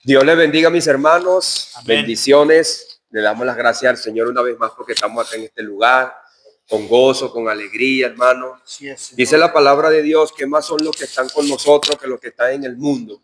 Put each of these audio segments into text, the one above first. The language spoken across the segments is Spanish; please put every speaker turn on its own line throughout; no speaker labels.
Dios les bendiga, mis hermanos.
Amén.
Bendiciones. Le damos las gracias al Señor una vez más porque estamos acá en este lugar, con gozo, con alegría, hermano.
Así es, Señor.
Dice la palabra de Dios que más son los que están con nosotros que los que están en el mundo.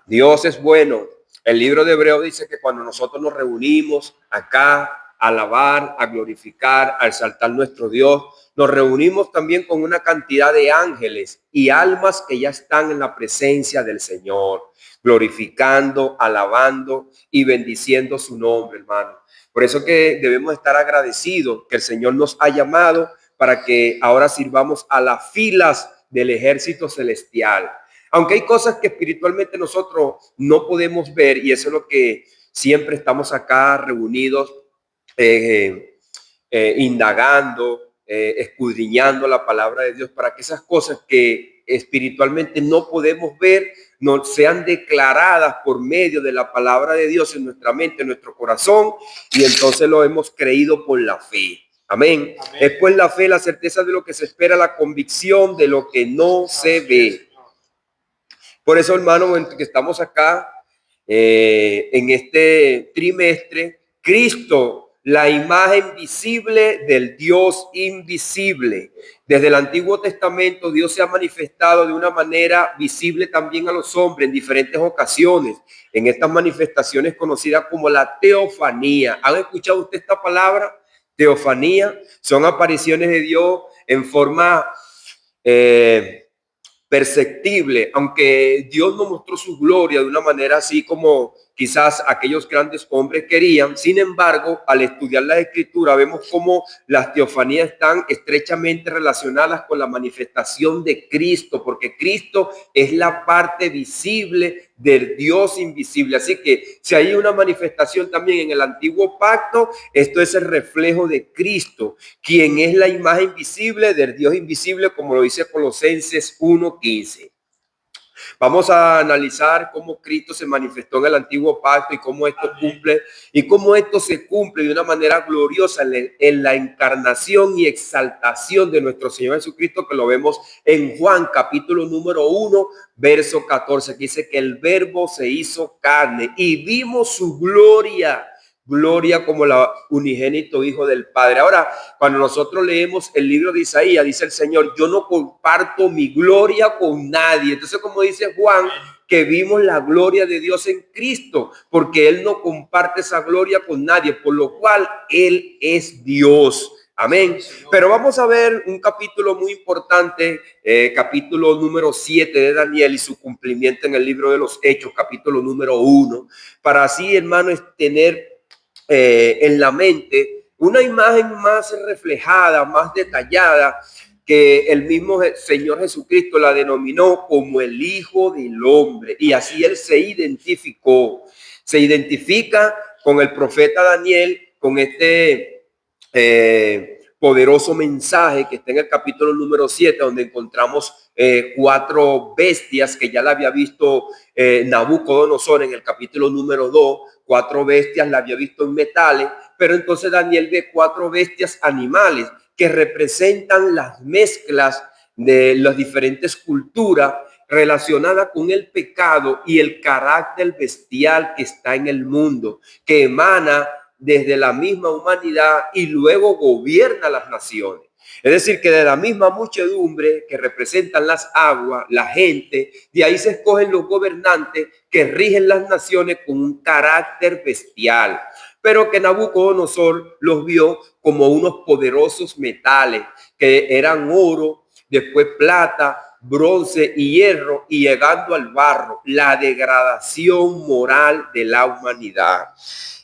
Dios es bueno. El libro de Hebreos dice que cuando nosotros nos reunimos acá a alabar, a glorificar, a exaltar nuestro Dios, nos reunimos también con una cantidad de ángeles y almas que ya están en la presencia del Señor, glorificando, alabando y bendiciendo su nombre, hermano. Por eso que debemos estar agradecidos que el Señor nos ha llamado para que ahora sirvamos a las filas del ejército celestial. Aunque hay cosas que espiritualmente nosotros no podemos ver, y eso es lo que siempre estamos acá reunidos, indagando, escudriñando la palabra de Dios para que esas cosas que espiritualmente no podemos ver no sean declaradas por medio de la palabra de Dios en nuestra mente, en nuestro corazón, y entonces lo hemos creído por la fe. Amén. Amén. Es pues la fe, la certeza de lo que se espera, la convicción de lo que no se ve. Por eso, hermano, que estamos acá en este trimestre, Cristo, la imagen visible del Dios invisible. Desde el Antiguo Testamento, Dios se ha manifestado de una manera visible también a los hombres en diferentes ocasiones. En estas manifestaciones conocidas como la teofanía. ¿Han escuchado usted esta palabra? Teofanía. Son apariciones de Dios en forma perceptible, aunque Dios nos mostró su gloria de una manera así como quizás aquellos grandes hombres querían. Sin embargo, al estudiar la escritura vemos cómo las teofanías están estrechamente relacionadas con la manifestación de Cristo, porque Cristo es la parte visible del Dios invisible. Así que si hay una manifestación también en el antiguo pacto, esto es el reflejo de Cristo, quien es la imagen visible del Dios invisible, como lo dice Colosenses 1:15. Vamos a analizar cómo Cristo se manifestó en el antiguo pacto y cómo esto cumple y cómo esto se cumple de una manera gloriosa en la encarnación y exaltación de nuestro Señor Jesucristo, que lo vemos en Juan capítulo número 1, verso 14, que dice que el verbo se hizo carne y vimos su gloria. Gloria como la unigénito Hijo del Padre. Ahora, cuando nosotros leemos el libro de Isaías, dice el Señor, yo no comparto mi gloria con nadie. Entonces, como dice Juan, que vimos la gloria de Dios en Cristo, porque Él no comparte esa gloria con nadie, por lo cual Él es Dios. Amén. Pero vamos a ver un capítulo muy importante, capítulo número 7 de Daniel y su cumplimiento en el libro de los Hechos, capítulo número 1, para así, hermanos, tener en la mente una imagen más reflejada, más detallada, que el mismo Señor Jesucristo la denominó como el Hijo del Hombre. Y así Él se identificó. Se identifica con el profeta Daniel, con este poderoso mensaje que está en el capítulo número 7, donde encontramos 4 bestias que ya la había visto Nabucodonosor en el capítulo número 2. 4 bestias la había visto en metales, pero entonces Daniel ve 4 bestias animales que representan las mezclas de las diferentes culturas relacionadas con el pecado y el carácter bestial que está en el mundo, que emana desde la misma humanidad y luego gobierna las naciones. Es decir, que de la misma muchedumbre que representan las aguas, la gente, de ahí se escogen los gobernantes que rigen las naciones con un carácter bestial, pero que Nabucodonosor los vio como unos poderosos metales que eran oro, después plata, bronce y hierro, y llegando al barro, la degradación moral de la humanidad.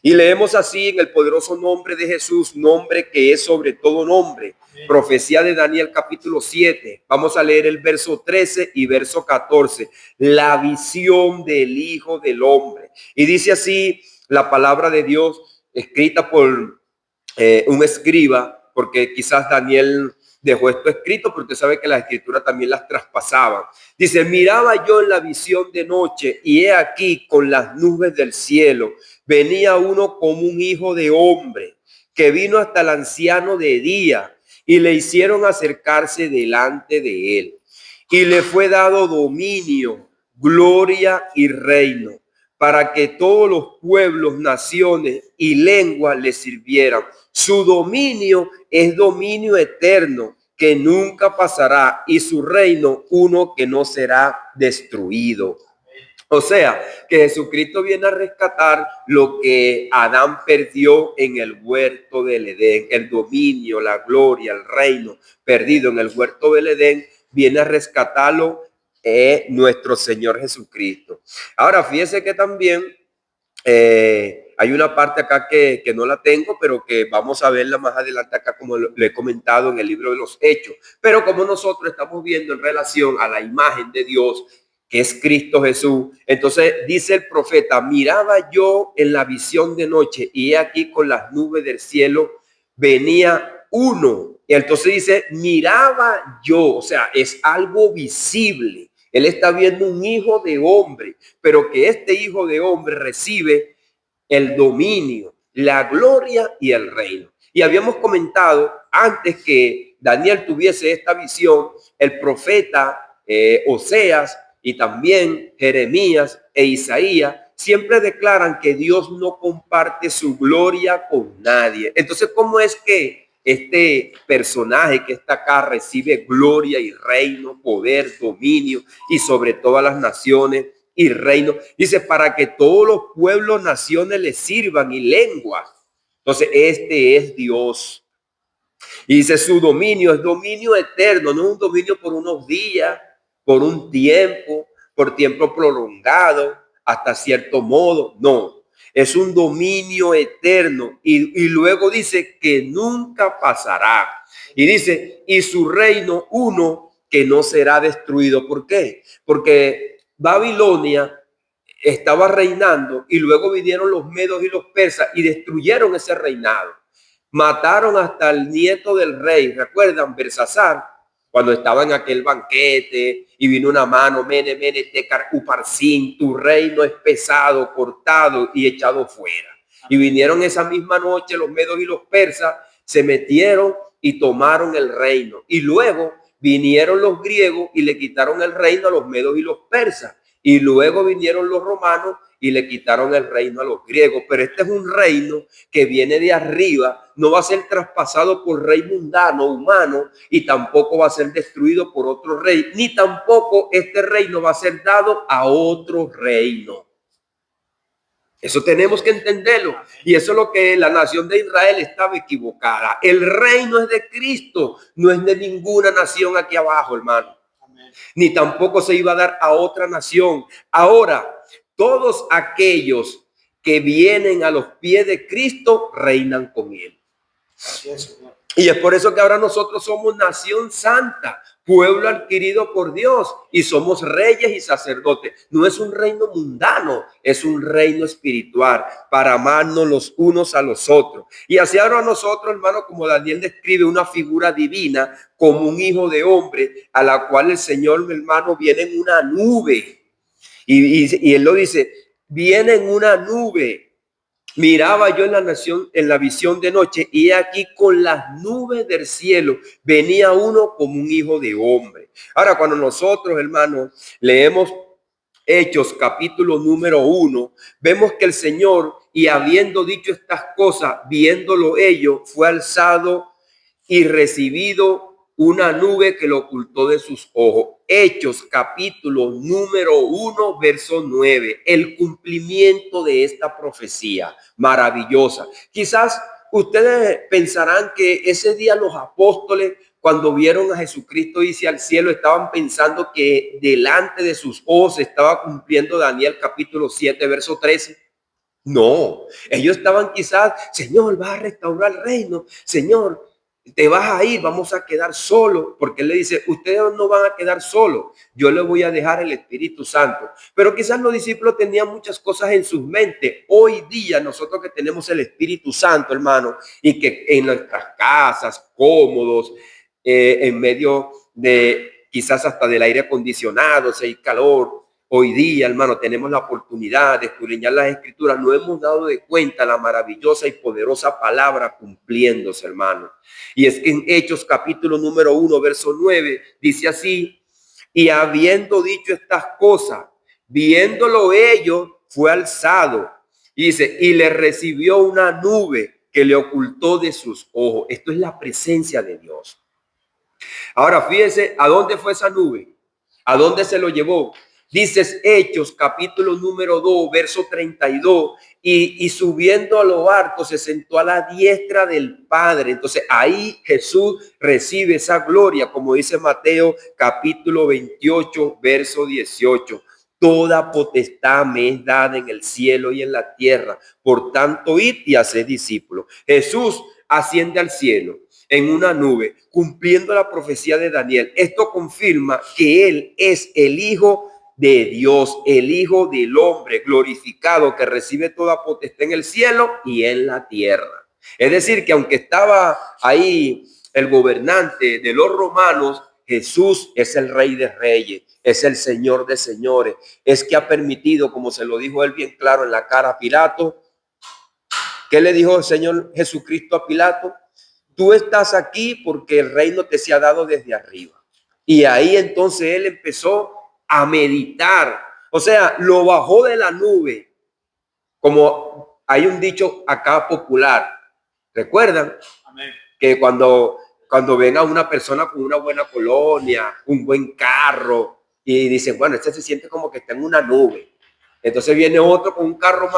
Y leemos así en el poderoso nombre de Jesús, nombre que es sobre todo nombre. Profecía de Daniel capítulo 7. Vamos a leer el verso 13 y verso 14. La visión del Hijo del Hombre. Y dice así la palabra de Dios escrita por un escriba, porque quizás Daniel dejó esto escrito, porque sabe que las escrituras también las traspasaban. Dice, miraba yo en la visión de noche y he aquí con las nubes del cielo venía uno como un hijo de hombre que vino hasta el anciano de día y le hicieron acercarse delante de él y le fue dado dominio, gloria y reino, para que todos los pueblos, naciones y lenguas le sirvieran. Su dominio es dominio eterno, que nunca pasará, y su reino uno que no será destruido. O sea, que Jesucristo viene a rescatar lo que Adán perdió en el huerto del Edén, el dominio, la gloria, el reino perdido en el huerto del Edén, viene a rescatarlo nuestro Señor Jesucristo. Ahora, fíjese que también hay una parte acá que no la tengo, pero que vamos a verla más adelante acá, como le he comentado en el libro de los Hechos. Pero como nosotros estamos viendo en relación a la imagen de Dios, que es Cristo Jesús, entonces dice el profeta: miraba yo en la visión de noche, y aquí con las nubes del cielo venía uno. Y entonces dice, miraba yo, o sea, es algo visible. Él está viendo un hijo de hombre, pero que este hijo de hombre recibe el dominio, la gloria y el reino. Y habíamos comentado antes que Daniel tuviese esta visión, el profeta Oseas y también Jeremías e Isaías siempre declaran que Dios no comparte su gloria con nadie. Entonces, ¿cómo es que este personaje que está acá recibe gloria y reino, poder, dominio y sobre todas las naciones y reino? Dice, para que todos los pueblos, naciones le sirvan y lenguas. Entonces, este es Dios. Y dice, su dominio es dominio eterno, no es un dominio por unos días, por un tiempo, por tiempo prolongado, hasta cierto modo. No, es un dominio eterno. Y luego dice que nunca pasará. Y dice, y su reino uno que no será destruido. ¿Por qué? Porque Babilonia estaba reinando y luego vinieron los medos y los persas y destruyeron ese reinado. Mataron hasta el nieto del rey. ¿Recuerdan Belsasar? Cuando estaba en aquel banquete y vino una mano, mene, mene, tecar, uparsin, tu reino es pesado, cortado y echado fuera. Y vinieron esa misma noche los medos y los persas, se metieron y tomaron el reino. Y luego vinieron los griegos y le quitaron el reino a los medos y los persas. Y luego vinieron los romanos y le quitaron el reino a los griegos. Pero este es un reino que viene de arriba, no va a ser traspasado por rey mundano, humano, y tampoco va a ser destruido por otro rey, ni tampoco este reino va a ser dado a otro reino. Eso tenemos que entenderlo. Y eso es lo que la nación de Israel estaba equivocada. El reino es de Cristo, no es de ninguna nación aquí abajo, hermano. Ni tampoco se iba a dar a otra nación. Ahora, todos aquellos que vienen a los pies de Cristo reinan con él. Y es por eso que ahora nosotros somos nación santa, pueblo adquirido por Dios, y somos reyes y sacerdotes. No es un reino mundano, es un reino espiritual para amarnos los unos a los otros. Y así ahora nosotros, hermano, como Daniel describe una figura divina como un hijo de hombre, a la cual el Señor, mi hermano, viene en una nube. Y él lo dice, viene en una nube. Miraba yo en la nación, en la visión de noche, y aquí con las nubes del cielo venía uno como un hijo de hombre. Ahora, cuando nosotros, hermanos, leemos Hechos capítulo número 1, vemos que el Señor, y habiendo dicho estas cosas, viéndolo ellos, fue alzado y recibido una nube que lo ocultó de sus ojos. Hechos capítulo número 1, verso 9, el cumplimiento de esta profecía maravillosa. Quizás ustedes pensarán que ese día los apóstoles, cuando vieron a Jesucristo irse al cielo, estaban pensando que delante de sus ojos estaba cumpliendo Daniel capítulo 7, verso 13. No, ellos estaban quizás, Señor, vas a restaurar el reino, Señor, te vas a ir, vamos a quedar solos, porque él le dice, ustedes no van a quedar solos, yo les voy a dejar el Espíritu Santo. Pero quizás los discípulos tenían muchas cosas en sus mentes. Hoy día nosotros que tenemos el Espíritu Santo, hermano, y que en nuestras casas, cómodos, en medio de quizás hasta del aire acondicionado, si hay calor, hoy día, hermano, tenemos la oportunidad de escudriñar las escrituras. No hemos dado de cuenta la maravillosa y poderosa palabra cumpliéndose, hermano. Y es que en Hechos capítulo número 1, verso 9, dice así, y habiendo dicho estas cosas, viéndolo ellos, fue alzado. Y dice, y le recibió una nube que le ocultó de sus ojos. Esto es la presencia de Dios. Ahora fíjense, ¿a dónde fue esa nube? ¿A dónde se lo llevó? Dices Hechos, capítulo número 2, verso 32, y subiendo a lo alto se sentó a la diestra del Padre. Entonces ahí Jesús recibe esa gloria, como dice Mateo, capítulo 28, verso 18. Toda potestad me es dada en el cielo y en la tierra. Por tanto, id y haced discípulos. Jesús asciende al cielo en una nube, cumpliendo la profecía de Daniel. Esto confirma que él es el Hijo de Dios, el Hijo del hombre glorificado que recibe toda potestad en el cielo y en la tierra. Es decir, que aunque estaba ahí el gobernante de los romanos, Jesús es el Rey de Reyes, es el Señor de señores, es que ha permitido, como se lo dijo él bien claro en la cara a Pilato. ¿Qué le dijo el Señor Jesucristo a Pilato? Tú estás aquí porque el reino te se ha dado desde arriba. Y ahí entonces él empezó a meditar. O sea, lo bajó de la nube. Como hay un dicho acá popular. ¿Recuerdan? Amén. Que cuando ven a una persona con una buena colonia, un buen carro, y dicen, bueno, este se siente como que está en una nube. Entonces viene otro con un carro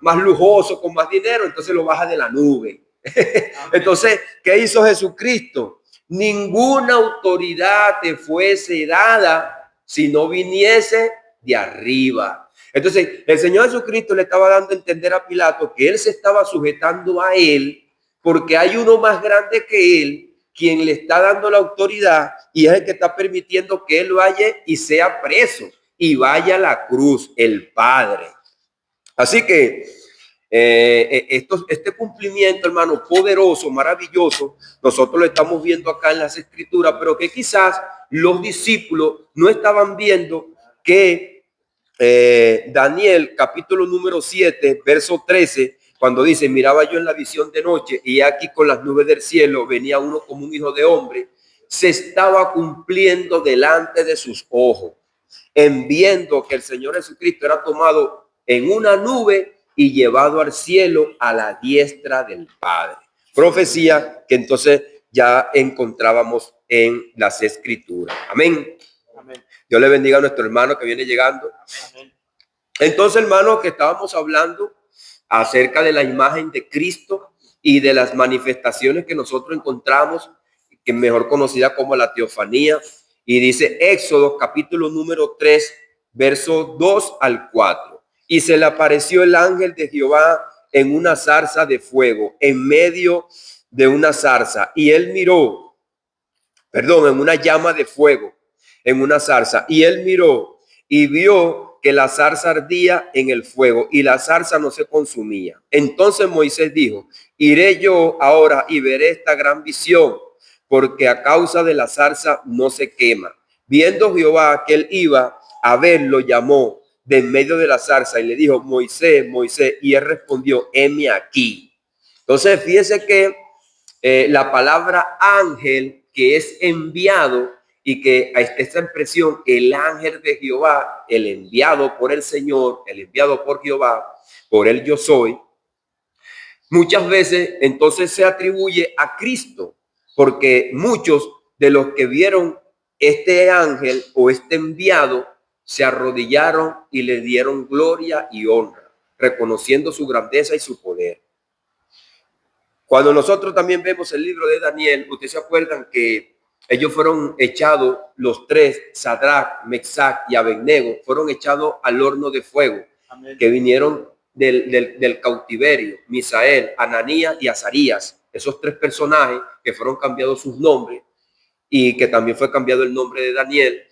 más lujoso, con más dinero, entonces lo baja de la nube. Entonces, ¿qué hizo Jesucristo? Ninguna autoridad te fuese dada si no viniese de arriba. Entonces, el Señor Jesucristo le estaba dando a entender a Pilato que él se estaba sujetando a él porque hay uno más grande que él, quien le está dando la autoridad y es el que está permitiendo que él vaya y sea preso y vaya a la cruz, el Padre. Así que este cumplimiento, hermano, poderoso, maravilloso, nosotros lo estamos viendo acá en las Escrituras, pero que quizás los discípulos no estaban viendo que Daniel, capítulo número 7, verso 13, cuando dice, miraba yo en la visión de noche y aquí con las nubes del cielo venía uno como un hijo de hombre, se estaba cumpliendo delante de sus ojos, en viendo que el Señor Jesucristo era tomado en una nube y llevado al cielo a la diestra del Padre. Profecía que entonces ya encontrábamos en las Escrituras. Amén. Amén. Dios le bendiga a nuestro hermano que viene llegando. Amén. Entonces, hermano, que estábamos hablando acerca de la imagen de Cristo y de las manifestaciones que nosotros encontramos, que mejor conocida como la teofanía. Y dice Éxodo capítulo número 3, versos 2 al 4. Y se le apareció el ángel de Jehová en una zarza de fuego, en medio de una zarza. Y él miró, en una llama de fuego, en una zarza. Y él miró y vio que la zarza ardía en el fuego y la zarza no se consumía. Entonces Moisés dijo, iré yo ahora y veré esta gran visión, porque a causa de la zarza no se quema. Viendo Jehová que él iba a verlo, llamó de en medio de la zarza y le dijo, Moisés, Moisés, y él respondió, heme aquí. Entonces fíjese que la palabra ángel, que es enviado, y que esta impresión, el ángel de Jehová, el enviado por el Señor, el enviado por Jehová, por él yo soy, muchas veces entonces se atribuye a Cristo, porque muchos de los que vieron este ángel o este enviado se arrodillaron y le dieron gloria y honra, reconociendo su grandeza y su poder. Cuando nosotros también vemos el libro de Daniel, ustedes se acuerdan que ellos fueron echados, los tres, Sadrach, Mesach y Abednego, fueron echados al horno de fuego. Amén. Que vinieron del cautiverio, Misael, Ananías y Azarías, esos tres personajes que fueron cambiados sus nombres y que también fue cambiado el nombre de Daniel.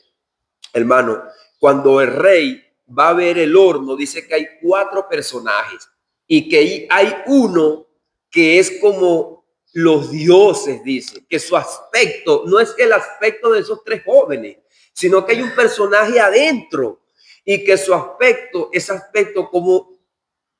Hermano, cuando el rey va a ver el horno, dice que hay 4 personajes y que hay uno que es como los dioses, dice, que su aspecto no es el aspecto de esos 3 jóvenes, sino que hay un personaje adentro y que su aspecto es aspecto como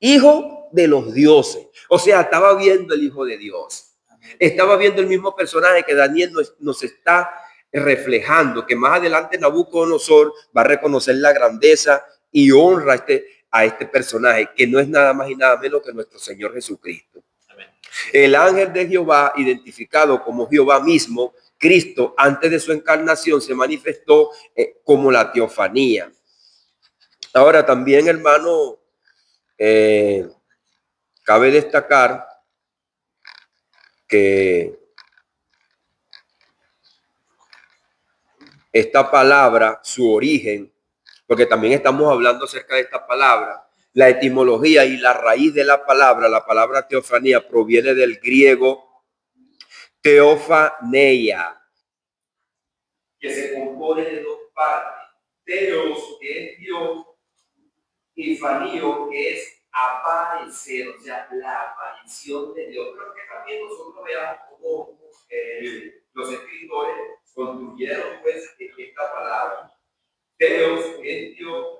hijo de los dioses. O sea, estaba viendo el hijo de Dios. Estaba viendo el mismo personaje que Daniel nos está reflejando, que más adelante Nabucodonosor va a reconocer la grandeza y honra a este personaje, que no es nada más y nada menos que nuestro Señor Jesucristo.
Amén.
El ángel de Jehová, identificado como Jehová mismo, Cristo, antes de su encarnación, se manifestó como la teofanía. Ahora también, hermano, cabe destacar que esta palabra, su origen, porque también estamos hablando acerca de esta palabra, la etimología y la raíz de la palabra teofanía proviene del griego teofaneia, que se compone de dos partes. Teos, que es Dios, y fanío, que es aparecer, o sea, la aparición de Dios. Creo que también nosotros veamos cómo los escritores construyeron pues esta palabra. Teos, que es Dios,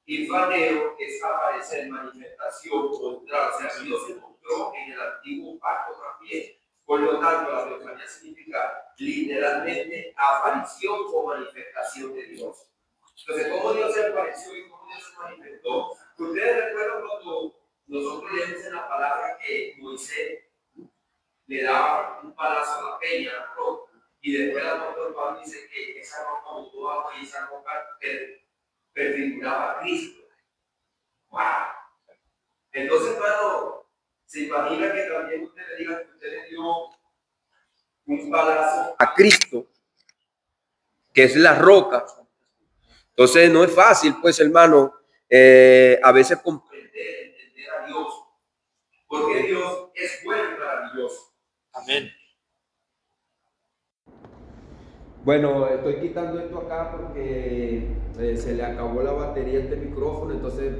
y faneo, que es aparecer, manifestación, mostrar. O sea, Dios se mostró en el antiguo pacto también. Por lo tanto, la teofanía significa literalmente aparición o manifestación de Dios. Entonces, ¿cómo Dios se apareció y cómo Dios se manifestó? Ustedes recuerdan cuando nosotros leemos en la palabra que Moisés le daba un palazo a la peña, a la roca, y después el apóstol Pablo dice que esa roca botó agua y esa roca prefiguraba a Cristo. ¡Wow! Entonces, hermano, se imagina que también usted le diga que usted le dio un palazo a Cristo, que es la roca. Entonces no es fácil, pues, hermano, a veces comprender, entender a Dios, porque Dios es bueno y maravilloso.
Amén.
Bueno, estoy quitando esto acá porque se le acabó la batería a este micrófono, entonces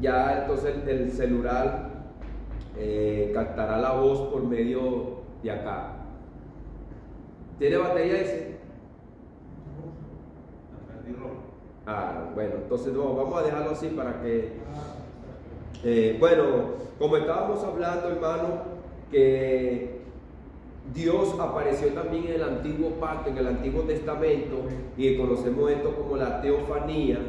el celular captará la voz por medio de acá. ¿Tiene batería ese? Bueno, entonces no, vamos a dejarlo así para que... bueno, como estábamos hablando, hermano, que Dios apareció también en el antiguo pacto, en el Antiguo Testamento, y conocemos esto como la teofanía,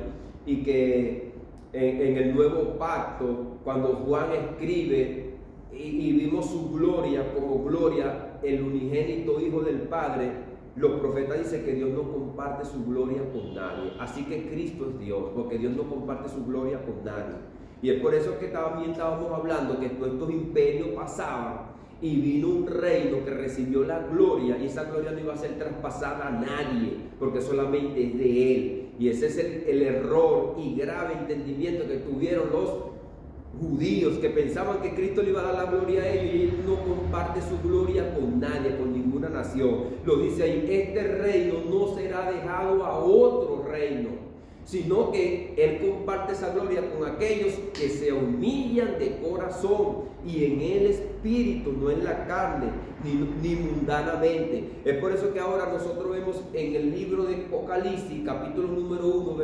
y que en el nuevo pacto, cuando Juan escribe y vimos su gloria como gloria, el unigénito Hijo del Padre, los profetas dicen que Dios no comparte su gloria con nadie. Así que Cristo es Dios, porque Dios no comparte su gloria con nadie. Y es por eso que también estábamos hablando que todos estos imperios pasaban y vino un reino que recibió la gloria, y esa gloria no iba a ser traspasada a nadie, porque solamente es de Él. Y ese es el error y grave entendimiento que tuvieron los judíos, que pensaban que Cristo le iba a dar la gloria a ellos, y Él no comparte su gloria con nadie, con ninguna nación. Lo dice ahí: este reino no será dejado a otro reino, sino que Él comparte esa gloria con aquellos que se humillan de corazón y en el espíritu, no en la carne, ni mundanamente. Es por eso que ahora nosotros vemos en el libro de Apocalipsis, capítulo número 1,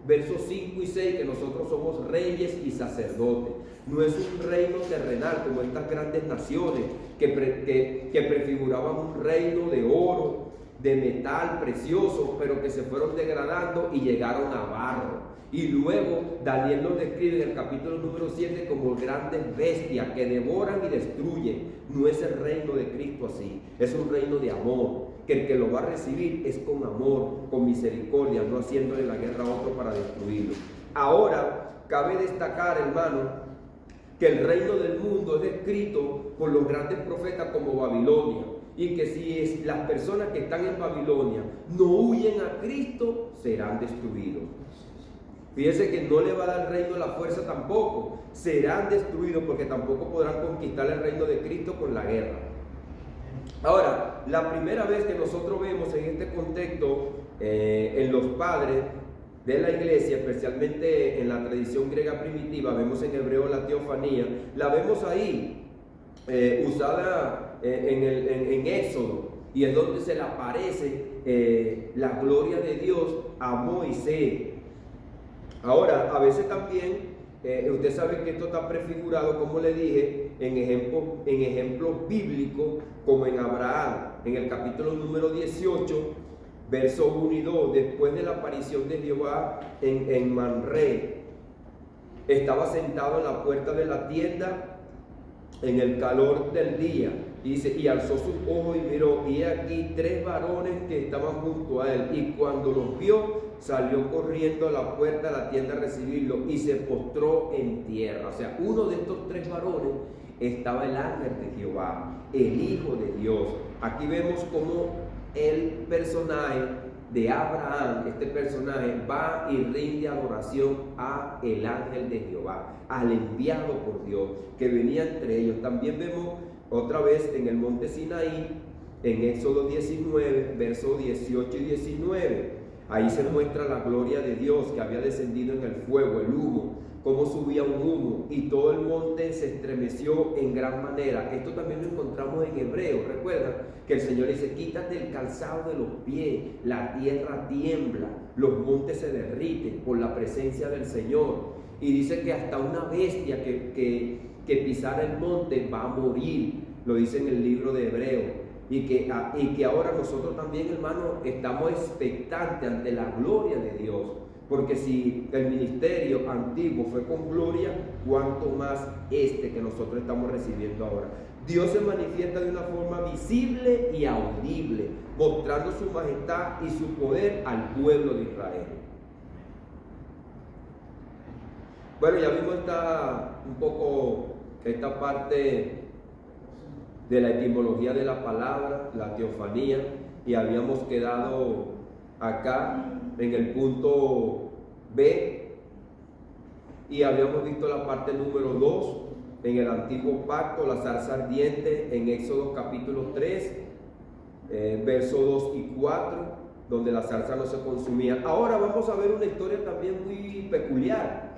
versos 5 y 6, que nosotros somos reyes y sacerdotes. No es un reino terrenal como estas grandes naciones que prefiguraban un reino de oro, de metal precioso, pero que se fueron degradando y llegaron a barro. Y luego Daniel nos describe en el capítulo número 7 como grandes bestias que devoran y destruyen. No es el reino de Cristo así, es un reino de amor, que el que lo va a recibir es con amor, con misericordia, no haciéndole la guerra a otro para destruirlo. Ahora, cabe destacar, hermano, que el reino del mundo es descrito por los grandes profetas como Babilonia, y que si las personas que están en Babilonia no huyen a Cristo, serán destruidos. Fíjense que no le va a dar el reino la fuerza tampoco, serán destruidos, porque tampoco podrán conquistar el reino de Cristo con la guerra. Ahora, la primera vez que nosotros vemos en este contexto en los padres de la iglesia, especialmente en la tradición griega primitiva, vemos en hebreo la teofanía, la vemos ahí usada en Éxodo, y es donde se le aparece la gloria de Dios a Moisés. Ahora, a veces también, usted sabe que esto está prefigurado, como le dije, en ejemplos bíblicos, como en Abraham, en el capítulo número 18, versos 1 y 2, después de la aparición de Jehová en Manré. estaba sentado en la puerta de la tienda en el calor del día. Y dice, y alzó sus ojos y miró, y aquí 3 varones que estaban junto a él. Y cuando los vio, salió corriendo a la puerta de la tienda a recibirlo y se postró en tierra. O sea, uno de estos 3 varones estaba el ángel de Jehová, el Hijo de Dios. Aquí vemos cómo el personaje de Abraham, este personaje, va y rinde adoración a el ángel de Jehová, al enviado por Dios, que venía entre ellos. También vemos otra vez en el monte Sinaí, en Éxodo 19, versos 18 y 19. Ahí se muestra la gloria de Dios que había descendido en el fuego, el humo, cómo subía un humo y todo el monte se estremeció en gran manera. Esto también lo encontramos en Hebreo. Recuerda que el Señor dice, quítate el calzado de los pies, la tierra tiembla, los montes se derriten por la presencia del Señor. Y dice que hasta una bestia que pisara el monte va a morir, lo dice en el libro de Hebreo. Y que ahora nosotros también, hermanos, estamos expectantes ante la gloria de Dios. Porque si el ministerio antiguo fue con gloria, cuánto más este que nosotros estamos recibiendo ahora. Dios se manifiesta de una forma visible y audible, mostrando su majestad y su poder al pueblo de Israel. Bueno, ya vimos esta parte de la etimología de la palabra, la teofanía, y habíamos quedado acá en el punto B y habíamos visto la parte número 2 en el antiguo pacto, la zarza ardiente en Éxodo capítulo 3, versos 2 y 4, donde la zarza no se consumía. Ahora vamos a ver una historia también muy peculiar,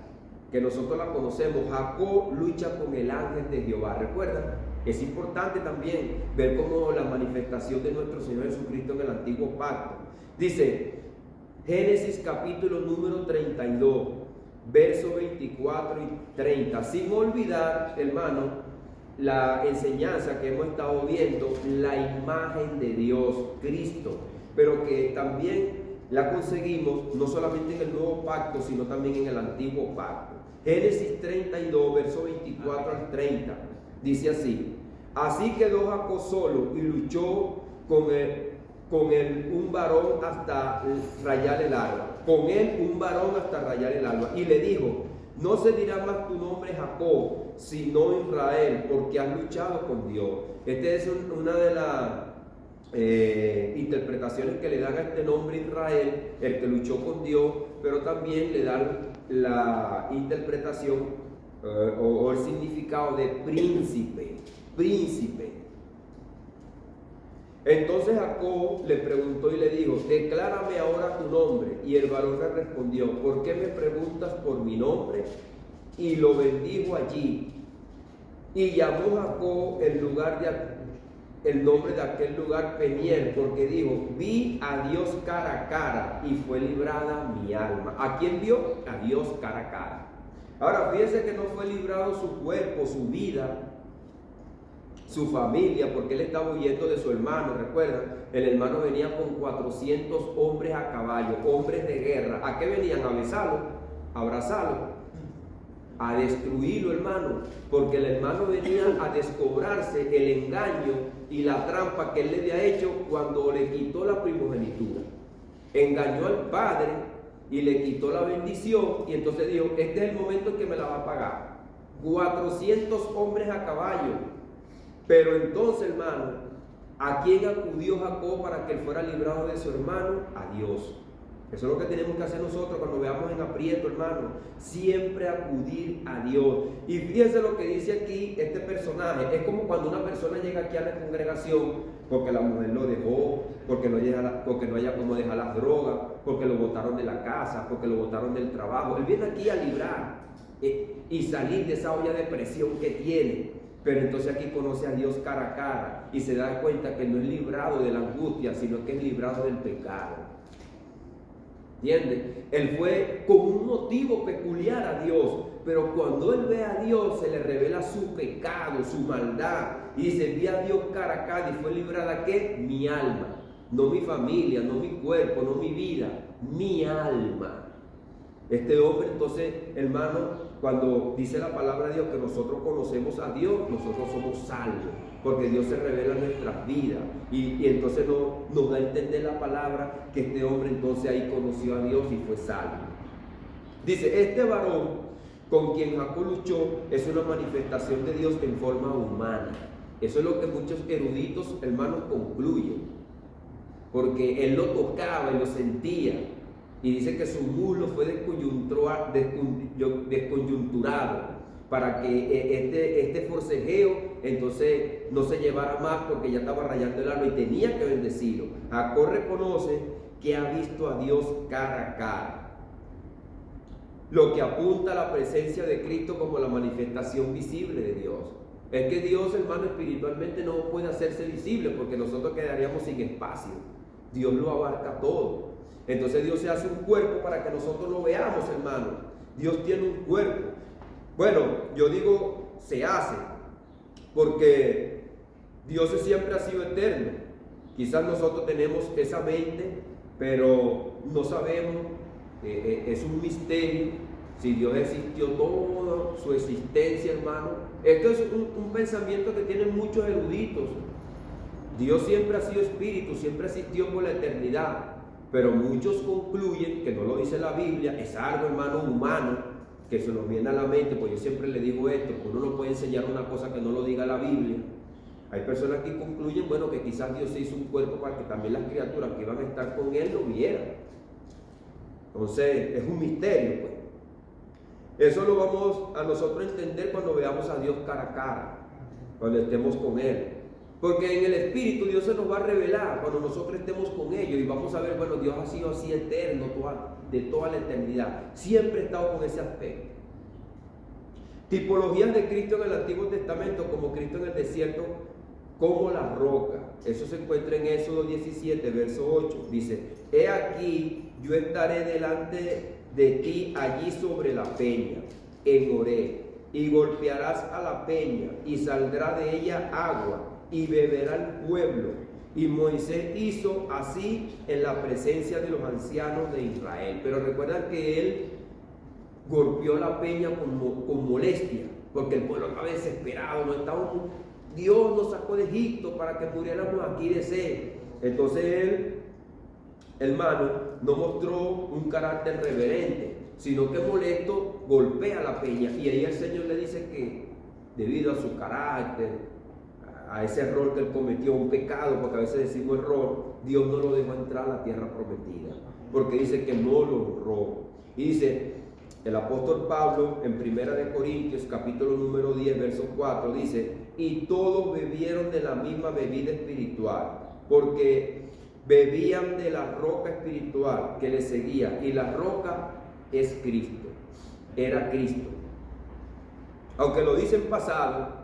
que nosotros la conocemos. Jacob lucha con el ángel de Jehová, ¿recuerdan? Es importante también ver cómo la manifestación de nuestro Señor Jesucristo en el antiguo pacto. Dice, Génesis capítulo número 32, versos 24 y 30. Sin olvidar, hermano, la enseñanza que hemos estado viendo, la imagen de Dios, Cristo, pero que también la conseguimos no solamente en el nuevo pacto, sino también en el antiguo pacto. Génesis 32, versos 24 al 30, dice así: así quedó Jacob solo y luchó con él un varón hasta rayar el alba. Con él un varón hasta rayar el alba. Y le dijo, no se dirá más tu nombre Jacob, sino Israel, porque has luchado con Dios. Esta es una de las interpretaciones que le dan a este nombre Israel, el que luchó con Dios, pero también le dan la interpretación o el significado de príncipe. Entonces Jacob le preguntó y le dijo, declárame ahora tu nombre. Y el varón le respondió, ¿por qué me preguntas por mi nombre? Y lo bendijo allí. Y llamó Jacob el nombre de aquel lugar Peniel, porque dijo, vi a Dios cara a cara y fue librada mi alma. ¿A quién vio? A Dios cara a cara. Ahora fíjense que no fue librado su cuerpo, su vida, su familia, porque él estaba huyendo de su hermano. Recuerdan, el hermano venía con 400 hombres a caballo, hombres de guerra. ¿A qué venían? A besarlo, a abrazarlo, a destruirlo, hermano, porque el hermano venía a descobrarse el engaño y la trampa que él le había hecho cuando le quitó la primogenitura. Engañó al padre y le quitó la bendición, y entonces dijo, este es el momento en que me la va a pagar. 400 hombres a caballo. Pero entonces, hermano, ¿a quién acudió Jacob para que él fuera librado de su hermano? A Dios. Eso es lo que tenemos que hacer nosotros cuando veamos en aprieto, hermano. Siempre acudir a Dios. Y fíjense lo que dice aquí este personaje. Es como cuando una persona llega aquí a la congregación porque la mujer lo dejó, porque no haya cómo dejar las drogas, porque lo botaron de la casa, porque lo botaron del trabajo. Él viene aquí a librar y salir de esa olla de presión que tiene. Pero entonces aquí conoce a Dios cara a cara y se da cuenta que no es librado de la angustia, sino que es librado del pecado. ¿Entiendes? Él fue con un motivo peculiar a Dios, pero cuando él ve a Dios se le revela su pecado, su maldad, y dice, vi a Dios cara a cara y fue librada, ¿qué? Mi alma, no mi familia, no mi cuerpo, no mi vida, mi alma. Este hombre entonces, hermano, cuando dice la palabra de Dios que nosotros conocemos a Dios, nosotros somos salvos, porque Dios se revela en nuestras vidas, y entonces nos da a entender la palabra que este hombre entonces ahí conoció a Dios y fue salvo. Dice, este varón con quien Jacob luchó es una manifestación de Dios en forma humana. Eso es lo que muchos eruditos, hermanos, concluyen, porque él lo tocaba y lo sentía, y dice que su muslo fue descoyunturado para que este forcejeo entonces no se llevara más, porque ya estaba rayando el alma y tenía que bendecirlo. Jacob reconoce que ha visto a Dios cara a cara, lo que apunta a la presencia de Cristo como la manifestación visible de Dios. Es que Dios, hermano, espiritualmente no puede hacerse visible, porque nosotros quedaríamos sin espacio. Dios lo abarca todo. Entonces Dios se hace un cuerpo para que nosotros lo veamos, hermano. Dios tiene un cuerpo. Bueno, yo digo se hace, porque Dios siempre ha sido eterno. Quizás nosotros tenemos esa mente, pero no sabemos. Es un misterio si Dios existió toda su existencia, hermano. Esto es un pensamiento que tienen muchos eruditos. Dios siempre ha sido espíritu, siempre existió por la eternidad, pero muchos concluyen, que no lo dice la Biblia, es algo, hermano, humano, que se nos viene a la mente. Pues yo siempre le digo esto, que uno no puede enseñar una cosa que no lo diga la Biblia. Hay personas que concluyen, bueno, que quizás Dios se hizo un cuerpo para que también las criaturas que iban a estar con Él lo vieran. Entonces, es un misterio, pues. Eso lo vamos a nosotros entender cuando veamos a Dios cara a cara, cuando estemos con Él. Porque en el Espíritu Dios se nos va a revelar cuando nosotros estemos con ellos, y vamos a ver, bueno, Dios ha sido así eterno de toda la eternidad. Siempre ha estado con ese aspecto. Tipologías de Cristo en el Antiguo Testamento, como Cristo en el desierto, como la roca. Eso se encuentra en Éxodo 17, verso 8. Dice, he aquí, yo estaré delante de ti allí sobre la peña, en Horeb, y golpearás a la peña, y saldrá de ella agua, y beberá el pueblo. Y Moisés hizo así en la presencia de los ancianos de Israel. Pero recuerdan que él golpeó la peña con molestia, porque el pueblo estaba desesperado, no estaba... Dios nos sacó de Egipto para que muriéramos aquí de sed. Entonces él, hermano, no mostró un carácter reverente, sino que molesto golpea la peña. Y ahí el Señor le dice que debido a su carácter, a ese error que él cometió, un pecado, porque a veces decimos error, Dios no lo dejó entrar a la tierra prometida, porque dice que no lo honró. Y dice el apóstol Pablo en 1 Corintios capítulo número 10 verso 4, dice, y todos bebieron de la misma bebida espiritual, porque bebían de la roca espiritual que les seguía, y la roca es Cristo, era Cristo. Aunque lo dice en pasado,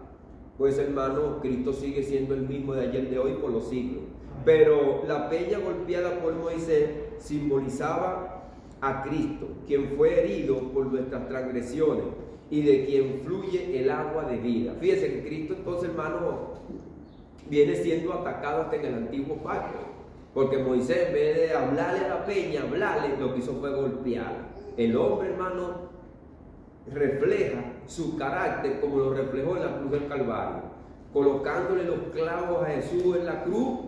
pues hermano, Cristo sigue siendo el mismo de ayer, de hoy, por los siglos. Pero la peña golpeada por Moisés simbolizaba a Cristo, quien fue herido por nuestras transgresiones y de quien fluye el agua de vida. Fíjense que Cristo entonces, hermano, viene siendo atacado hasta en el antiguo pacto, porque Moisés, en vez de hablarle a la peña, lo que hizo fue golpearla. El hombre, hermano, refleja su carácter como lo reflejó en la cruz del Calvario, colocándole los clavos a Jesús en la cruz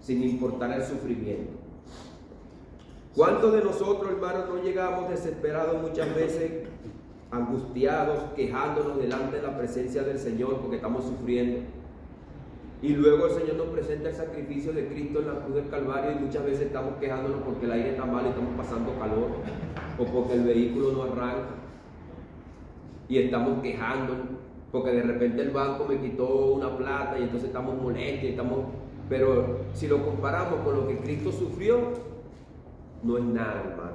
sin importar el sufrimiento. ¿Cuántos de nosotros, hermanos, no llegamos desesperados muchas veces, angustiados, quejándonos delante de la presencia del Señor porque estamos sufriendo? Y luego el Señor nos presenta el sacrificio de Cristo en la cruz del Calvario, y muchas veces estamos quejándonos porque el aire está mal y estamos pasando calor, o porque el vehículo no arranca, y estamos quejándonos porque de repente el banco me quitó una plata y entonces estamos molestos, pero si lo comparamos con lo que Cristo sufrió, no es nada, hermano,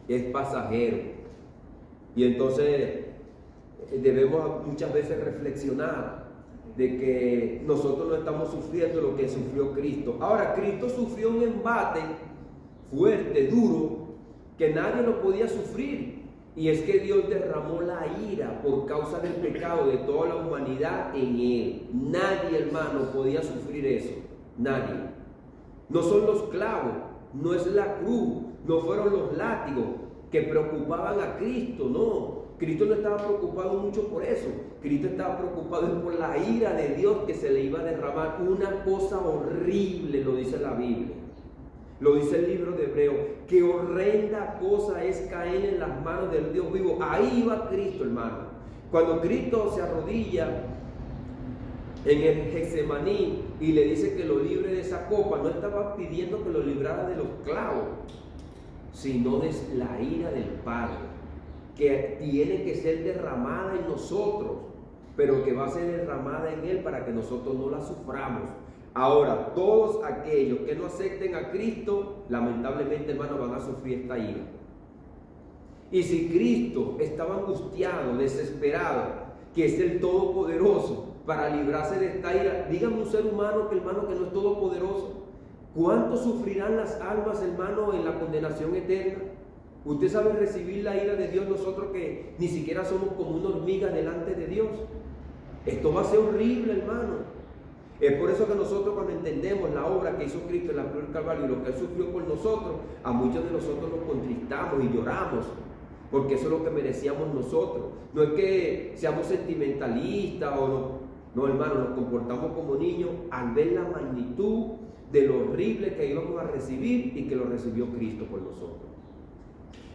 es pasajero. Y entonces debemos muchas veces reflexionar de que nosotros no estamos sufriendo lo que sufrió Cristo. Ahora, Cristo sufrió un embate fuerte, duro, que nadie lo podía sufrir. Y es que Dios derramó la ira por causa del pecado de toda la humanidad en Él. Nadie, hermano, podía sufrir eso. Nadie. No son los clavos, no es la cruz, no fueron los látigos que preocupaban a Cristo, no. Cristo no estaba preocupado mucho por eso. Cristo estaba preocupado por la ira de Dios que se le iba a derramar. Una cosa horrible, lo dice la Biblia. Lo dice el libro de Hebreos. Qué horrenda cosa es caer en las manos del Dios vivo. Ahí iba Cristo, hermano. Cuando Cristo se arrodilla en el Getsemaní y le dice que lo libre de esa copa, no estaba pidiendo que lo librara de los clavos, sino de la ira del Padre, que tiene que ser derramada en nosotros, pero que va a ser derramada en Él para que nosotros no la suframos. Ahora, todos aquellos que no acepten a Cristo, lamentablemente, hermano, van a sufrir esta ira. Y si Cristo estaba angustiado, desesperado, que es el Todopoderoso, para librarse de esta ira, dígame un ser humano, hermano, que no es todopoderoso. ¿Cuánto sufrirán las almas, hermano, en la condenación eterna? Usted sabe recibir la ira de Dios, nosotros que ni siquiera somos como una hormiga delante de Dios. Esto va a ser horrible, hermano. Es por eso que nosotros, cuando entendemos la obra que hizo Cristo en la cruz del Calvario y lo que Él sufrió por nosotros, a muchos de nosotros nos contristamos y lloramos, porque eso es lo que merecíamos nosotros. No es que seamos sentimentalistas o no, hermano, nos comportamos como niños al ver la magnitud de lo horrible que íbamos a recibir y que lo recibió Cristo por nosotros.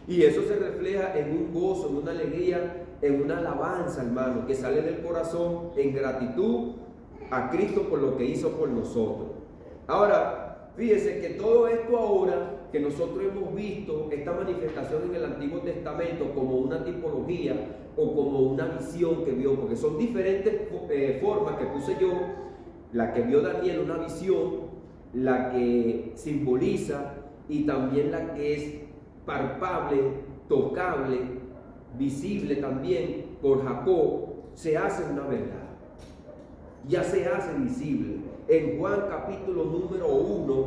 Y eso se refleja en un gozo, en una alegría, en una alabanza, hermano, que sale del corazón en gratitud a Cristo por lo que hizo por nosotros. Ahora, fíjese que todo esto ahora que nosotros hemos visto, esta manifestación en el Antiguo Testamento como una tipología o como una visión que vio, porque son diferentes formas que puse yo, la que vio Daniel, una visión, la que simboliza y también la que es palpable, tocable, visible también por Jacob, se hace una verdad. Ya se hace visible. En Juan capítulo número 1,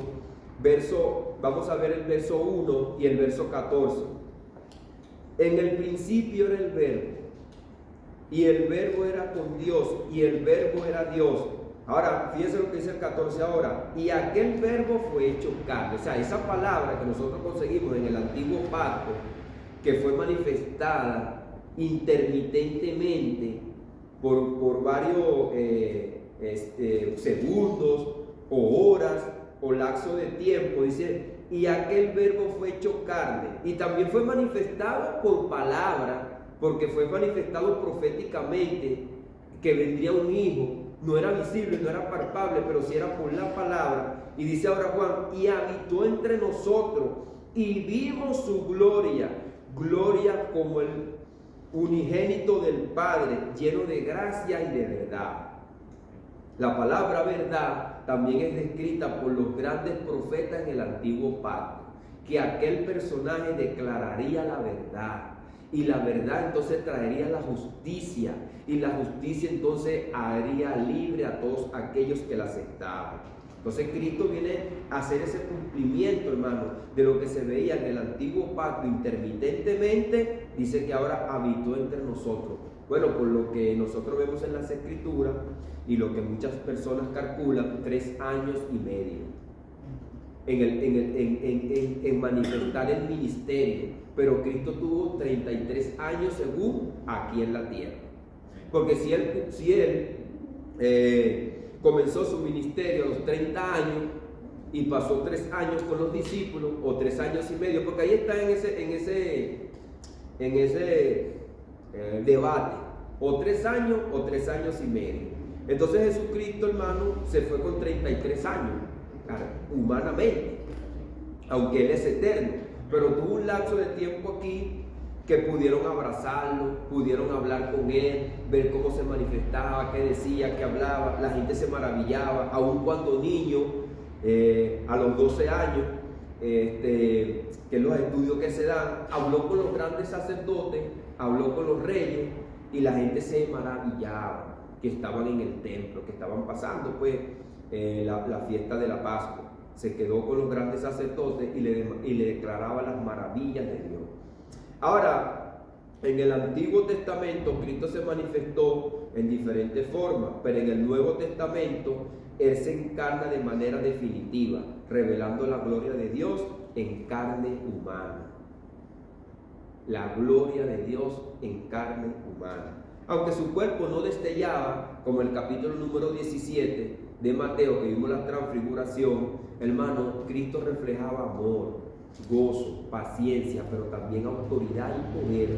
vamos a ver el verso 1 y el verso 14. En el principio era el verbo, y el verbo era con Dios, y el verbo era Dios. Ahora, fíjense lo que dice el 14 ahora. Y aquel verbo fue hecho carne. O sea, esa palabra que nosotros conseguimos en el antiguo pacto, que fue manifestada intermitentemente por varios segundos o horas o lapso de tiempo, dice, y aquel verbo fue hecho carne, y también fue manifestado por palabra, porque fue manifestado proféticamente que vendría un hijo. No era visible, no era palpable, pero sí era por la palabra. Y dice ahora Juan, y habitó entre nosotros, y vimos su gloria, gloria como el unigénito del Padre, lleno de gracia y de verdad. La palabra verdad también es descrita por los grandes profetas en el antiguo pacto, que aquel personaje declararía la verdad, y la verdad entonces traería la justicia, y la justicia entonces haría libre a todos aquellos que la aceptaban. Entonces Cristo viene a hacer ese cumplimiento, hermano, de lo que se veía en el antiguo pacto intermitentemente. Dice que ahora habitó entre nosotros. Bueno, por lo que nosotros vemos en las Escrituras y lo que muchas personas calculan, 3 años y medio en manifestar el ministerio. Pero Cristo tuvo 33 años según aquí en la tierra. Porque si él comenzó su ministerio a los 30 años y pasó 3 años con los discípulos, o 3 años y medio, porque ahí está en ese debate, o 3 años o 3 años y medio. Entonces Jesucristo, hermano, se fue con 33 años, humanamente, aunque Él es eterno, pero tuvo un lapso de tiempo aquí que pudieron abrazarlo, pudieron hablar con Él, ver cómo se manifestaba, qué decía, qué hablaba. La gente se maravillaba, aun cuando niño, a los 12 años, que es los estudios que se dan, habló con los grandes sacerdotes, habló con los reyes, y la gente se maravillaba que estaban en el templo, que estaban pasando pues la fiesta de la Pascua. Se quedó con los grandes sacerdotes y le declaraba las maravillas de Dios. Ahora, en el Antiguo Testamento Cristo se manifestó en diferentes formas, pero en el Nuevo Testamento Él se encarna de manera definitiva, revelando la gloria de Dios en carne humana. La gloria de Dios en carne humana. Aunque su cuerpo no destellaba, como el capítulo número 17 de Mateo, que vimos la transfiguración, hermano, Cristo reflejaba amor, gozo, paciencia, pero también autoridad y poder.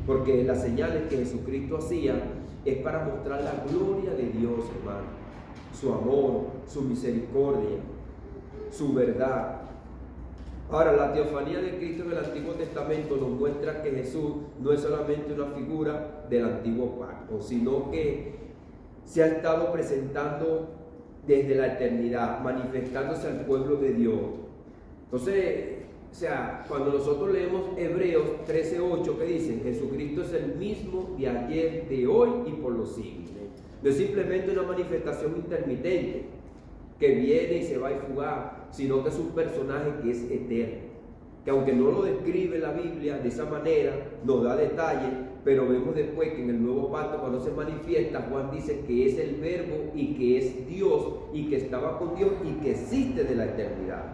Porque las señales que Jesucristo hacía es para mostrar la gloria de Dios, hermano. Su amor, su misericordia, su verdad. Ahora, la teofanía de Cristo en el Antiguo Testamento nos muestra que Jesús no es solamente una figura del Antiguo Pacto, sino que se ha estado presentando desde la eternidad, manifestándose al pueblo de Dios. Entonces, o sea, cuando nosotros leemos Hebreos 13:8, que dice, Jesucristo es el mismo de ayer, de hoy y por los siglos. No es simplemente una manifestación intermitente que viene y se va y fugaz, sino que es un personaje que es eterno, que aunque no lo describe la Biblia de esa manera, nos da detalles, pero vemos después que en el Nuevo Pacto, cuando se manifiesta, Juan dice que es el Verbo y que es Dios y que estaba con Dios y que existe de la eternidad.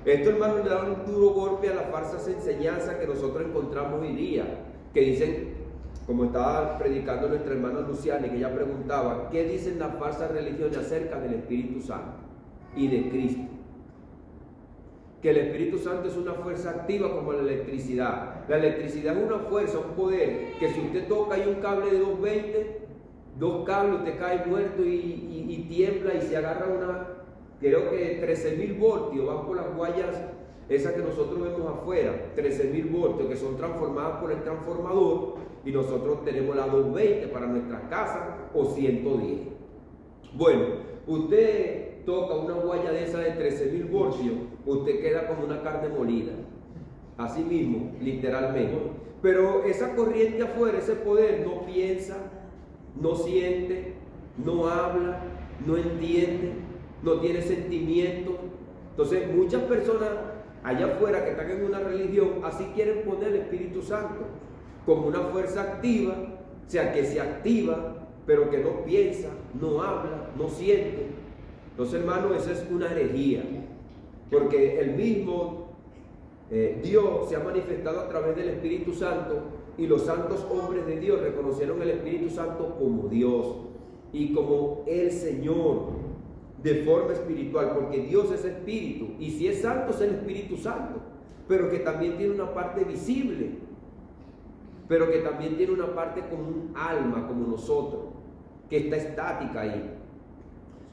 Esto, hermano, le da un duro golpe a las falsas enseñanzas que nosotros encontramos hoy día, que dicen, como estaba predicando nuestra hermana Luciana, que ella preguntaba, ¿qué dicen las falsas religiones acerca del Espíritu Santo y de Cristo? Que el Espíritu Santo es una fuerza activa como la electricidad. La electricidad es una fuerza, un poder, que si usted toca ahí un cable de 220, dos cables, usted cae muerto y tiembla y se agarra una, creo que 13.000 voltios, van por las guayas esas que nosotros vemos afuera, 13.000 voltios, que son transformadas por el transformador, y nosotros tenemos la 220 para nuestras casas o 110. Bueno, usted toca una guaya de esa de 13.000 voltios, usted queda como una carne molida, así mismo, literalmente. Pero esa corriente afuera, ese poder, no piensa, no siente, no habla, no entiende, no tiene sentimientos. Entonces, muchas personas allá afuera que están en una religión, así quieren poner el Espíritu Santo como una fuerza activa, o sea, que se activa, pero que no piensa, no habla, no siente. Entonces, hermano, esa es una herejía, porque el mismo Dios se ha manifestado a través del Espíritu Santo, y los santos hombres de Dios reconocieron el Espíritu Santo como Dios y como el Señor de forma espiritual, porque Dios es espíritu, y si es santo es el Espíritu Santo, pero que también tiene una parte visible, pero que también tiene una parte como un alma, como nosotros, que está estática ahí,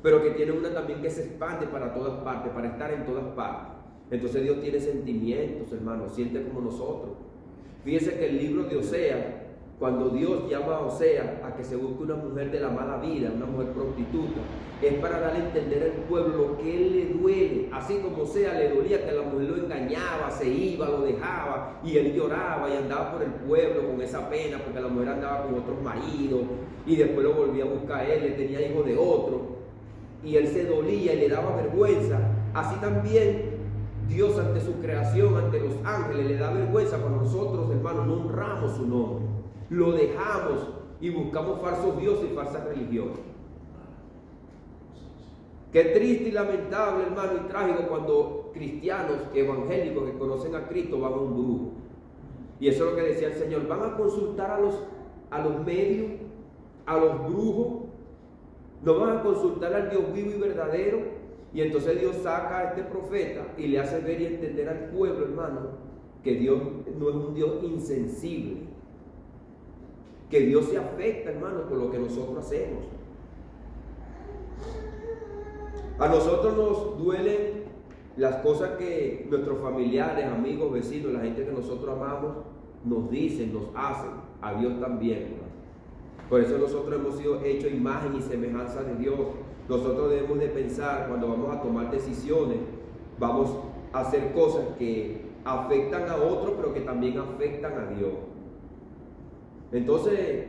pero que tiene una también que se expande para todas partes, para estar en todas partes. Entonces Dios tiene sentimientos, hermanos, siente como nosotros. Fíjense que el libro de Osea, cuando Dios llama a Osea a que se busque una mujer de la mala vida, una mujer prostituta, es para darle a entender al pueblo lo que él le duele, así como Osea le dolía que la mujer lo engañaba, se iba, lo dejaba, y él lloraba y andaba por el pueblo con esa pena porque la mujer andaba con otros maridos y después lo volvía a buscar a él, le tenía hijo de otro y él se dolía y le daba vergüenza. Así también Dios, ante su creación, ante los ángeles, le da vergüenza cuando nosotros, hermanos, no honramos su nombre, lo dejamos y buscamos falsos dioses y falsas religiones. Qué triste y lamentable, hermano, y trágico cuando cristianos evangélicos que conocen a Cristo van a un brujo. Y eso es lo que decía el Señor, van a consultar a los medios, a los brujos, no van a consultar al Dios vivo y verdadero. Y entonces Dios saca a este profeta y le hace ver y entender al pueblo, hermano, que Dios no es un Dios insensible, que Dios se afecta, hermano, por lo que nosotros hacemos. A nosotros nos duelen las cosas que nuestros familiares, amigos, vecinos, la gente que nosotros amamos, nos dicen, nos hacen. A Dios también, hermano. Por eso nosotros hemos sido hechos imagen y semejanza de Dios. Nosotros debemos de pensar, cuando vamos a tomar decisiones, vamos a hacer cosas que afectan a otros, pero que también afectan a Dios. Entonces,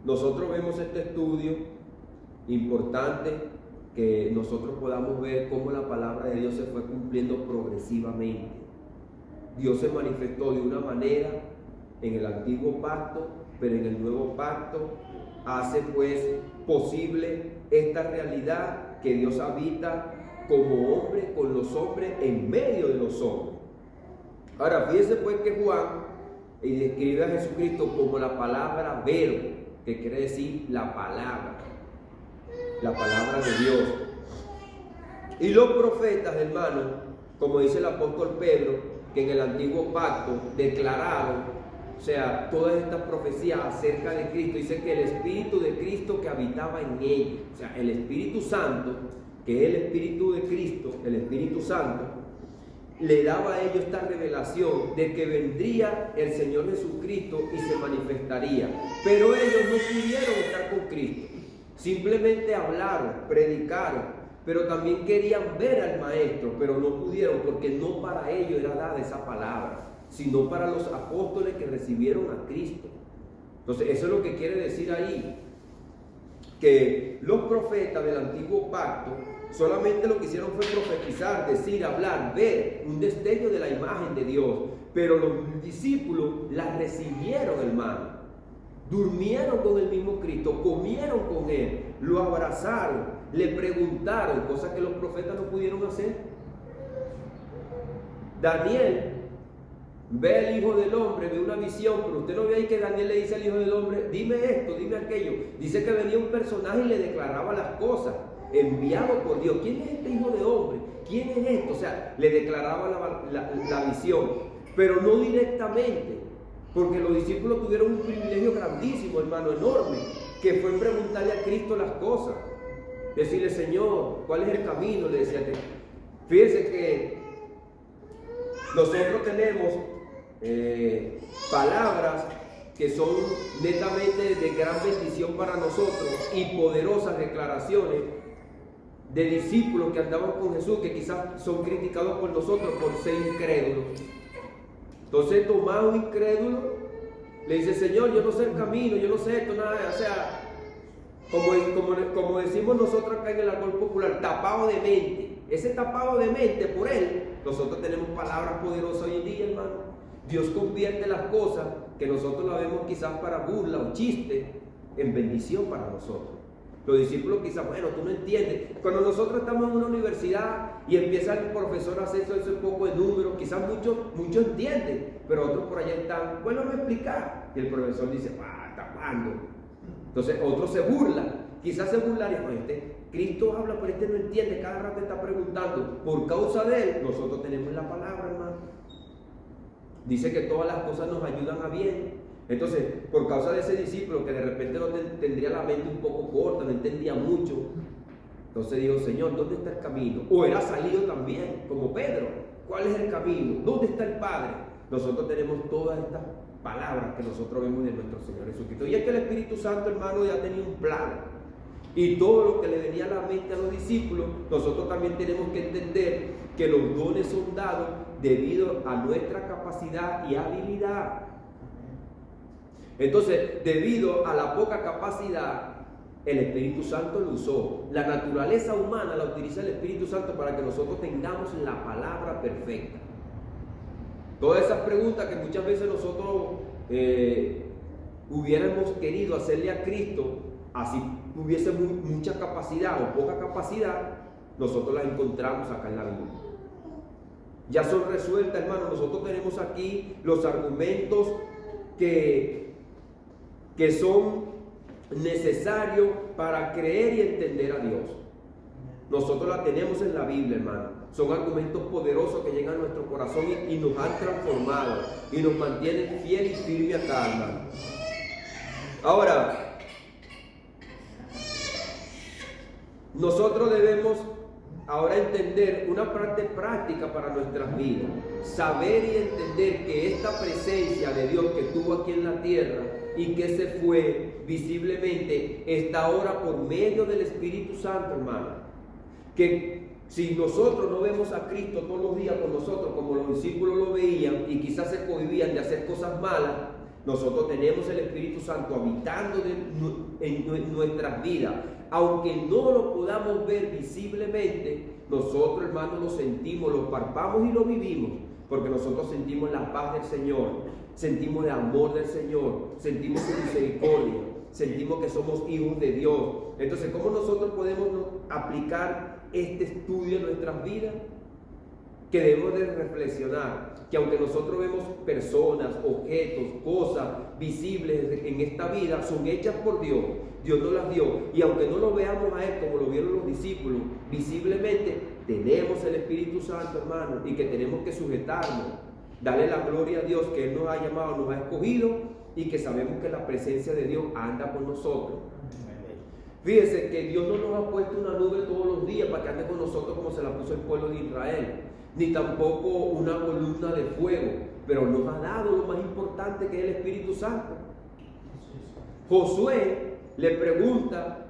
nosotros vemos este estudio importante, que nosotros podamos ver cómo la palabra de Dios se fue cumpliendo progresivamente. Dios se manifestó de una manera en el antiguo pacto, pero en el nuevo pacto hace pues posible esta realidad que Dios habita como hombre con los hombres, en medio de los hombres. Ahora, fíjense pues que Juan describe a Jesucristo como la palabra verbo, que quiere decir la palabra de Dios. Y los profetas, hermanos, como dice el apóstol Pedro, que en el antiguo pacto declararon, o sea, todas estas profecías acerca de Cristo, dice que el Espíritu de Cristo que habitaba en ellos, o sea, el Espíritu Santo, que es el Espíritu de Cristo, el Espíritu Santo, le daba a ellos esta revelación de que vendría el Señor Jesucristo y se manifestaría. Pero ellos no pudieron estar con Cristo. Simplemente hablaron, predicaron, pero también querían ver al Maestro, pero no pudieron porque no para ellos era dada esa palabra, sino para los apóstoles que recibieron a Cristo. Entonces, eso es lo que quiere decir ahí, que los profetas del antiguo pacto solamente lo que hicieron fue profetizar, decir, hablar, ver un destello de la imagen de Dios. Pero los discípulos la recibieron, hermano. Durmieron con el mismo Cristo, comieron con Él, lo abrazaron, le preguntaron, cosas que los profetas no pudieron hacer. Daniel ve al Hijo del Hombre, ve una visión, pero usted no ve ahí que Daniel le dice al Hijo del Hombre, dime esto, dime aquello. Dice que venía un personaje y le declaraba las cosas, enviado por Dios. ¿Quién es este Hijo de Hombre? ¿Quién es esto? O sea, le declaraba la visión, pero no directamente, porque los discípulos tuvieron un privilegio grandísimo, hermano, enorme, que fue preguntarle a Cristo las cosas, decirle, Señor, ¿cuál es el camino? Le decía, fíjense que nosotros tenemos palabras que son netamente de gran bendición para nosotros y poderosas declaraciones de discípulos que andaban con Jesús, que quizás son criticados por nosotros por ser incrédulos. Entonces Tomás, un incrédulo, le dice, Señor, yo no sé el camino, yo no sé esto, nada, o sea, como decimos nosotros acá en el argot popular, tapado de mente. Ese tapado de mente por él, nosotros tenemos palabras poderosas hoy en día, hermano. Dios convierte las cosas que nosotros la vemos quizás para burla o chiste en bendición para nosotros. Los discípulos quizás, bueno, tú no entiendes. Cuando nosotros estamos en una universidad y empieza el profesor a hacer eso un poco de números, quizás muchos entienden, pero otros por allá están, bueno, me explicar. Y el profesor dice, está hablando. Entonces otros se burlan. Quizás se burlaría, pues Cristo habla, pero no entiende, cada rato está preguntando. Por causa de él, nosotros tenemos la palabra, hermano. Dice que todas las cosas nos ayudan a bien. Entonces, por causa de ese discípulo que de repente no tendría la mente un poco corta, no entendía mucho, entonces dijo, Señor, ¿dónde está el camino? O era salido también, como Pedro. ¿Cuál es el camino? ¿Dónde está el Padre? Nosotros tenemos todas estas palabras que nosotros vemos de nuestro Señor Jesucristo. Y es que el Espíritu Santo, hermano, ya tenía un plan. Y todo lo que le venía a la mente a los discípulos, nosotros también tenemos que entender que los dones son dados debido a nuestra capacidad y habilidad. Entonces, debido a la poca capacidad, el Espíritu Santo lo usó. La naturaleza humana la utiliza el Espíritu Santo para que nosotros tengamos la palabra perfecta. Todas esas preguntas que muchas veces nosotros hubiéramos querido hacerle a Cristo, así tuviese mucha capacidad o poca capacidad, nosotros las encontramos acá en la Biblia. Ya son resueltas, hermano. Nosotros tenemos aquí los argumentos que son necesarios para creer y entender a Dios. Nosotros la tenemos en la Biblia, hermano. Son argumentos poderosos que llegan a nuestro corazón y nos han transformado y nos mantienen fiel y firme acá, hermano. Ahora, nosotros debemos ahora entender una parte práctica para nuestras vidas. Saber y entender que esta presencia de Dios que estuvo aquí en la tierra y que se fue visiblemente, está ahora por medio del Espíritu Santo, hermano. Que si nosotros no vemos a Cristo todos los días con nosotros, como los discípulos lo veían y quizás se cohibían de hacer cosas malas, nosotros tenemos el Espíritu Santo habitando en nuestras vidas. Aunque no lo podamos ver visiblemente, nosotros, hermanos, lo sentimos, lo palpamos y lo vivimos, porque nosotros sentimos la paz del Señor, sentimos el amor del Señor, sentimos su misericordia, sentimos que somos hijos de Dios. Entonces, ¿cómo nosotros podemos aplicar este estudio en nuestras vidas? que debemos de reflexionar, que aunque nosotros vemos personas, objetos, cosas visibles en esta vida, son hechas por Dios. Dios nos las dio, y aunque no lo veamos a Él como lo vieron los discípulos, visiblemente tenemos el Espíritu Santo, hermano, y que tenemos que sujetarnos, darle la gloria a Dios que Él nos ha llamado, nos ha escogido, y que sabemos que la presencia de Dios anda con nosotros. Fíjense que Dios no nos ha puesto una nube todos los días para que ande con nosotros como se la puso el pueblo de Israel, ni tampoco una columna de fuego, pero nos ha dado lo más importante, que es el Espíritu Santo. Josué le pregunta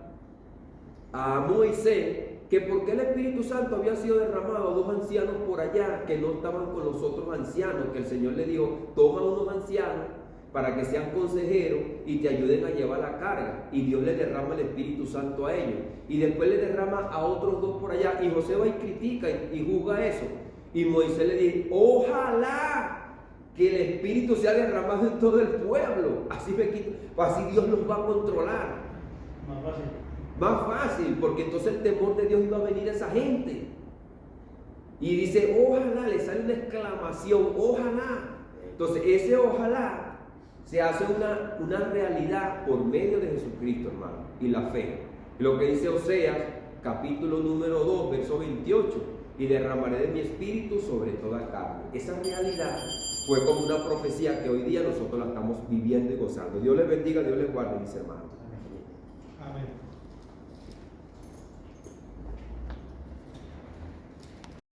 a Moisés que por qué el Espíritu Santo había sido derramado a dos ancianos por allá que no estaban con los otros ancianos, que el Señor le dijo: toma unos ancianos para que sean consejeros y te ayuden a llevar la carga, y Dios le derrama el Espíritu Santo a ellos, y después le derrama a otros dos por allá, y José va y critica y juzga eso, y Moisés le dice: ojalá que el Espíritu sea derramado en todo el pueblo, así Dios los va a controlar. Más fácil, porque entonces el temor de Dios iba a venir a esa gente. Y dice: ojalá, le sale una exclamación, ojalá. Entonces ese ojalá se hace una realidad por medio de Jesucristo, hermano, y la fe. Lo que dice Oseas, capítulo número 2, verso 28, y derramaré de mi espíritu sobre toda carne. Esa realidad fue como una profecía que hoy día nosotros la estamos viviendo y gozando. Dios les bendiga, Dios les guarde, mis hermanos.
Amén.